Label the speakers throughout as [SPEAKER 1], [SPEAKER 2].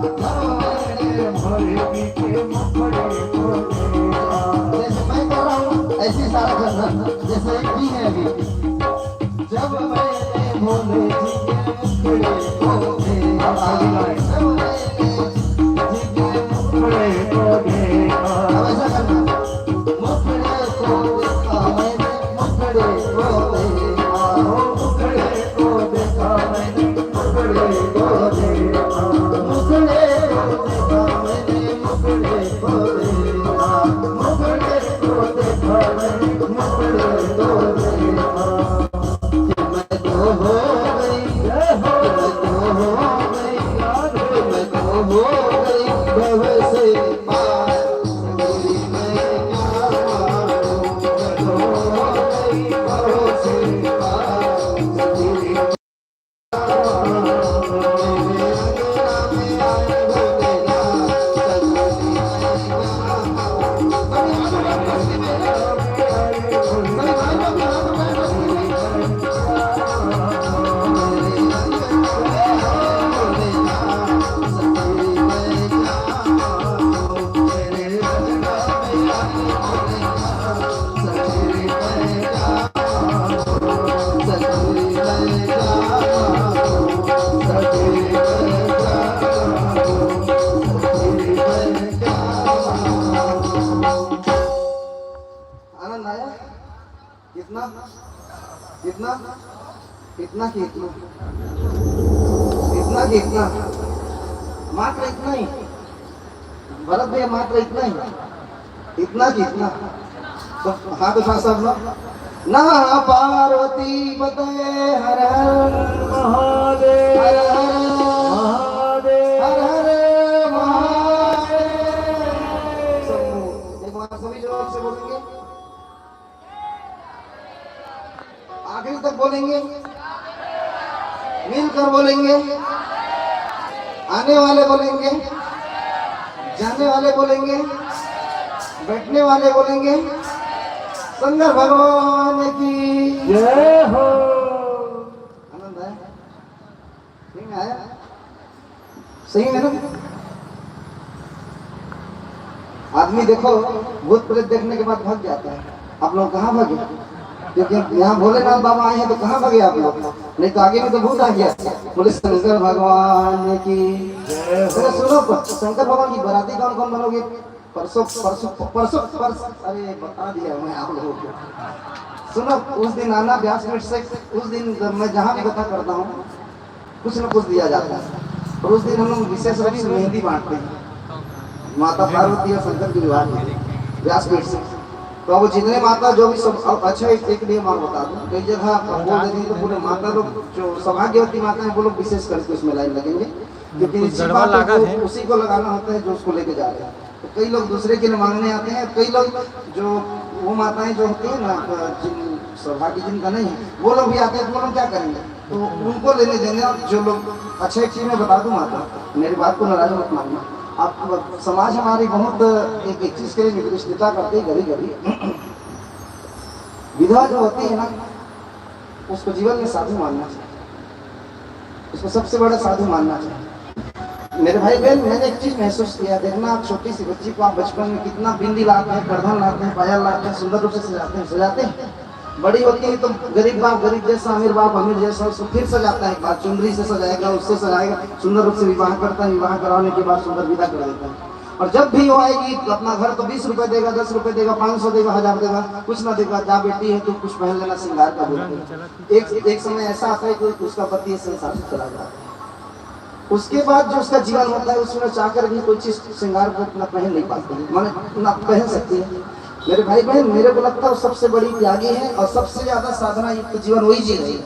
[SPEAKER 1] जैसे मैं कर रहा हूँ ऐसे सारा करना, जैसे एक भी है अभी। जब मैंने भोले जी के मुखड़े को देखा, अब ऐसा करना, मुखड़े को देखा मैंने, मुखड़े को देखा, मुखड़े को देखा मैंने, मुखड़े को देखा, मुखड़े को देखा मैंने, मुखड़े को देखा, मुखड़े को देखा मैंने, मुखड़े को देखा। मैं तो हो गई, मैं तो हो गई, मैं तो हो गई भव से पार, मेरी मैं क्या मारूं, मैं तो हो गई भव से पार, मेरी आनंद आया? कितना कितना कितना कितना इतना कितना, मात्र इतना ही भरत भैया, मात्र इतना ही, इतना कितना। तो हाथ उठा सब लोग, ना पार्वती पते हर हर महादेव, हर हर महादेव, हर हर महादेव। एक बार सभी जोर से बोलेंगे, आखिर तक बोलेंगे, मिलकर बोलेंगे, आने वाले बोलेंगे, जाने वाले बोलेंगे, बैठने वाले बोलेंगे, शंकर भगवान की जय हो। आनंद आया? सही में आया? सही में ना? आदमी देखो भूत प्रेत देखने के बाद भाग जाता है, आप लोग कहाँ भागे? क्योंकि यहाँ भोलेनाथ बाबा आए हैं तो कहाँ भागे आप लोग? नहीं तो आगे में तो भूत आ गया। बोले शंकर भगवान की जय। सुनो, शंकर भगवान की बाराती कौन कौन बनोगे? परसों परसों परसों परसों, अरे बता दिया मैं आप लोगों को। सुनो, उस दिन आना व्यासपीठ से, उस दिन मैं जहाँ भी कथा करता हूँ कुछ न कुछ दिया जाता है, और उस दिन हम लोग विशेष रूप से मेहंदी बांटते हैं माता पार्वती और शंकर के विवाह में व्यासपीठ से। तो अब जितने माता जो भी सब अच्छा, एक नियम और बता दूं, कई जगह बोल देती है तो पूरे माता लोग जो सौभाग्यवती माता है वो लोग विशेष करके उसमें लाइन लगेंगे, क्योंकि उसी को लगाना होता है जो उसको लेके जा रहे हैं। तो कई लोग दूसरे के लिए मांगने आते हैं, कई लोग जो वो माताएं जो होती है ना, जिन सौभाग्य जिनका नहीं है वो लोग भी आते हैं, तो वो लोग क्या करेंगे? तो उनको लेने देंगे। जो लोग अच्छा, एक चीज मैं बता दूं माता, मेरी बात को नाराज मत मानना। आप समाज हमारी बहुत एक चीज के लिए निष्ठता करती है, कभी कभी विधवा जो होती है ना, उसको जीवन में साधु मानना चाहिए, उसको सबसे बड़ा साधु मानना चाहिए। मेरे भाई बहन, मैंने एक चीज महसूस किया, देखना आप छोटी सी बच्ची को आप बचपन में कितना बिंदी लाते हैं, करधन लाते हैं, पायल लाते हैं, सुंदर रूप से सजाते हैं। बड़ी होती है तो गरीब बाप गरीब जैसा, अमीर बाप अमीर जैसा, उसको फिर सजाता है, एक बार चुनरी से सजाएगा, उससे सजाएगा, सुंदर रूप से विवाह करता है, विवाह कराने के बाद सुंदर विदा कर देता है। और जब भी वो आएगी तो अपना घर तो 20 रुपए देगा, 10 रुपए देगा, 500 देगा, 1000 देगा, कुछ ना देगा। जा बेटी है तो कुछ पहन लेना, श्रृंगार का बोलते हैं। एक समय ऐसा आता है कि उसका पति संसार से चला जाता है, उसके बाद जो उसका जीवन होता है उसमें चाहकर भी कोई चीज श्रृंगार को अपना पहन नहीं पाती है, माने ना पहन सकती है। मेरे भाई बहन, मेरे को लगता है सबसे बड़ी त्यागी है और सबसे ज्यादा साधना युक्त जीवन वही जी रही है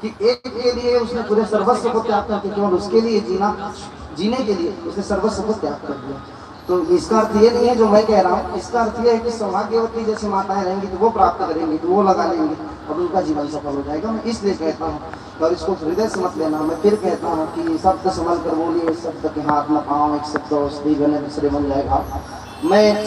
[SPEAKER 1] कि एक के लिए उसने पूरे सर्वस्व को त्याग करके केवल उसके लिए जीने के लिए उसने सर्वस्व को त्याग कर दिया। तो इसका अर्थ ये नहीं है जो मैं कह रहा हूँ, इसका अर्थ ये है कि सौभाग्यवती जैसे माताएं रहेंगी तो वो प्राप्त करेंगी, तो वो लगा लेंगे और उनका जीवन सफल हो जाएगा। मैं इसलिए कहता हूँ, और इसको हृदय से मत लेना। मैं फिर कहता हूँ कि शब्द संभल कर बोलिए, शब्द के हाथ न पाओ, एक शब्द औषधि बने दूसरे बन जाएगा। मैं